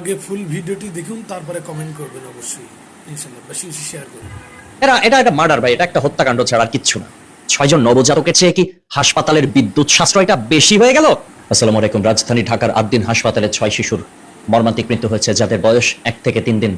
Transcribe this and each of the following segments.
আগে ফুল ভিডিওটি দেখুন, তারপরে কমেন্ট করবেন অবশ্যই। ইনশাআল্লাহ বেশি বেশি শেয়ার করুন। এটা একটা মার্ডার ভাই, এটা একটা হত্যাকাণ্ড ছাড়া আর কিচ্ছু না। 6 জন নবজাতকের চেয়ে কি হাসপাতালের বিদ্যুৎ সাশ্রয়টা বেশি হয়ে গেল? আসসালামু আলাইকুম। রাজধানী ঢাকার আদ্দিন হাসপাতালে 6 শিশুর মর্মান্তিক মৃত্যু হয়েছে, যাদের বয়স 1 থেকে 3 দিন।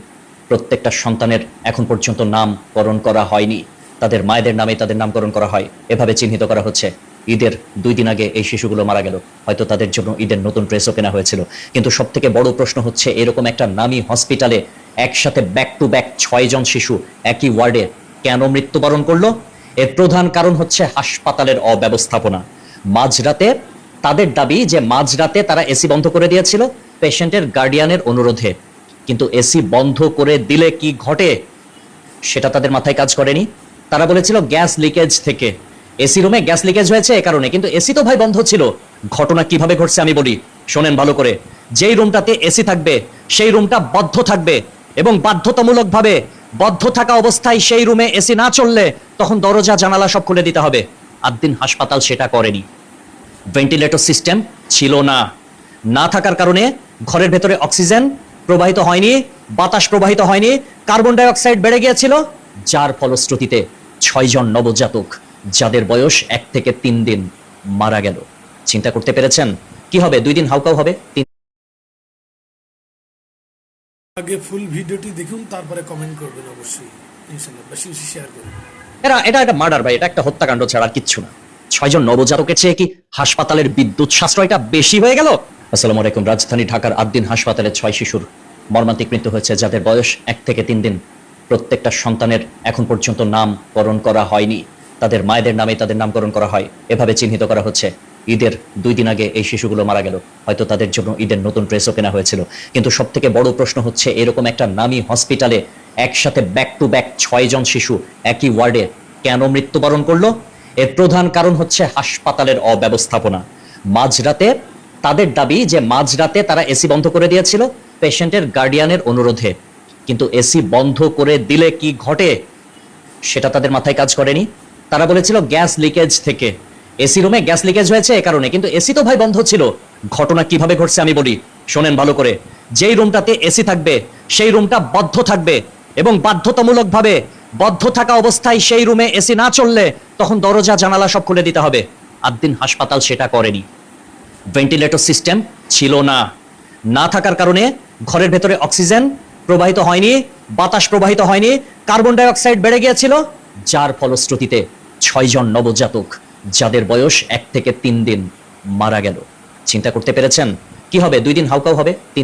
প্রত্যেকটা সন্তানের এখন পর্যন্ত নামকরণ করা হয়নি। তাদের মায়েদের নামে তাদের নামকরণ করা হয়, এভাবে চিহ্নিত করা হচ্ছে। ঈদের 2 দিন আগে এই শিশুগুলো মারা গেল। হয়তো তাদের জন্য ঈদের নতুন ড্রেসও কেনা হয়েছিল, কিন্তু সব থেকে বড় প্রশ্ন হচ্ছে, এরকম একটা নামী হসপিটালে একসাথে ব্যাক টু ব্যাক 6 জন শিশু একই ওয়ার্ডে কেন মৃত্যুবরণ করলো? এর প্রধান কারণ হচ্ছে হাসপাতালের অব্যবস্থাপনা। মাঝরাতে তাদের দাবি যে মাঝরাতে তারা এসি বন্ধ করে দিয়েছিল পেশেন্টের গার্ডিয়ানের অনুরোধে, কিন্তু এসি বন্ধ করে দিলে কি ঘটে সেটা তাদের মাথায় কাজ করেনি। তারা বলেছিল গ্যাস লিকেজ থেকে, এসি রুমে গ্যাস লিকেজ হয়েছে এ কারণে, কিন্তু এসি তো ভাই বন্ধ ছিল। ঘটনা কিভাবে ঘটছে আমি বলি, শোনেন ভালো করে। যেই রুমটাতে এসি থাকবে সেই রুমটা বদ্ধ থাকবে, এবং বাধ্যতামূলকভাবে বদ্ধ থাকা অবস্থায় সেই রুমে এসি না চললে তখন দরজা জানালা সব খুলে দিতে হবে। আদ্দিন হাসপাতাল সেটা করেনি। ভেন্টিলেটর সিস্টেম ছিল না, না থাকার কারণে ঘরের ভেতরে অক্সিজেন প্রবাহিত হয়নি, বাতাস প্রবাহিত হয়নি, কার্বন ডাই অক্সাইড বেড়ে গিয়েছিল, যার ফলশ্রুতিতে 6 জন নবজাতক, যাদের বয়স 1 থেকে 3 দিন, মারা গেল। চিন্তা করতে পেরেছেন কি হবে? 2 দিন হাউকাউ হবে। আগে ফুল ভিডিওটি দেখুন, তারপরে কমেন্ট করবেন অবশ্যই। ইনশাআল্লাহ বেশি বেশি শেয়ার করুন। এটা একটা মার্ডার ভাই, এটা একটা হত্যাকাণ্ড ছাড়া আর কিচ্ছু না। 6 জন নবজাতকের চেয়ে কি হাসপাতালের বিদ্যুৎ সাশ্রয়টা বেশি হয়ে গেল? আসসালামু আলাইকুম। রাজধানী ঢাকার আদ্দিন হাসপাতালে 6 শিশুর মর্মান্তিক মৃত্যু হয়েছে, যাদের বয়স 1 থেকে 3 দিন। প্রত্যেকটা সন্তানের এখন পর্যন্ত নামকরণ করা হয়নি। তাদের মায়েদের নামে তাদের নামকরণ করা হয়, এভাবে চিহ্নিত করা হচ্ছে। ঈদের 2 দিন আগে এই শিশুগুলো মারা গেল। হয়তো তাদের জন্য ঈদের নতুন ড্রেসও কেনা হয়েছিল, কিন্তু সব থেকে বড় প্রশ্ন হচ্ছে, এরকম একটা নামী হসপিটালে একসাথে ব্যাক টু ব্যাক 6 জন শিশু একই ওয়ার্ডে কেন মৃত্যুবরণ করলো? এর প্রধান কারণ হচ্ছে হাসপাতালের অব্যবস্থাপনা। মাঝরাতে তাদের দাবি যে মাঝরাতে তারা এসি বন্ধ করে দিয়েছিল পেশেন্টের গার্ডিয়ানের অনুরোধে, কিন্তু এসি বন্ধ করে দিলে কি ঘটে সেটা তাদের মাথায় কাজ করেনি। তারা বলেছিল গ্যাস লিকেজ থেকে, এসি রুমে গ্যাস লিকেজ হয়েছে এ কারণে, কিন্তু এসি তো ভাই বন্ধ ছিল। ঘটনা কিভাবে ঘটছে আমি বলি, শোনেন ভালো করে। যেই রুমটাতে এসি থাকবে সেই রুমটা বদ্ধ থাকবে, এবং বাধ্যতামূলকভাবে বদ্ধ থাকা অবস্থায় সেই রুমে এসি না চললে তখন দরজা জানালা সব খুলে দিতে হবে। আদ্দিন হাসপাতাল সেটা করেনি। ভেন্টিলেটর সিস্টেম ছিল না, না থাকার কারণে ঘরের ভেতরে অক্সিজেন প্রবাহিত হয়নি, বাতাস প্রবাহিত হয়নি, কার্বন ডাই অক্সাইড বেড়ে গিয়েছিল, যার ফলশ্রুতিতে 6 জন নবজাতক, যাদের বয়স 1 থেকে 3 দিন, মারা গেল। চিন্তা করতে পেরেছেন কি হবে? 2 দিন হাউকাউ হবে।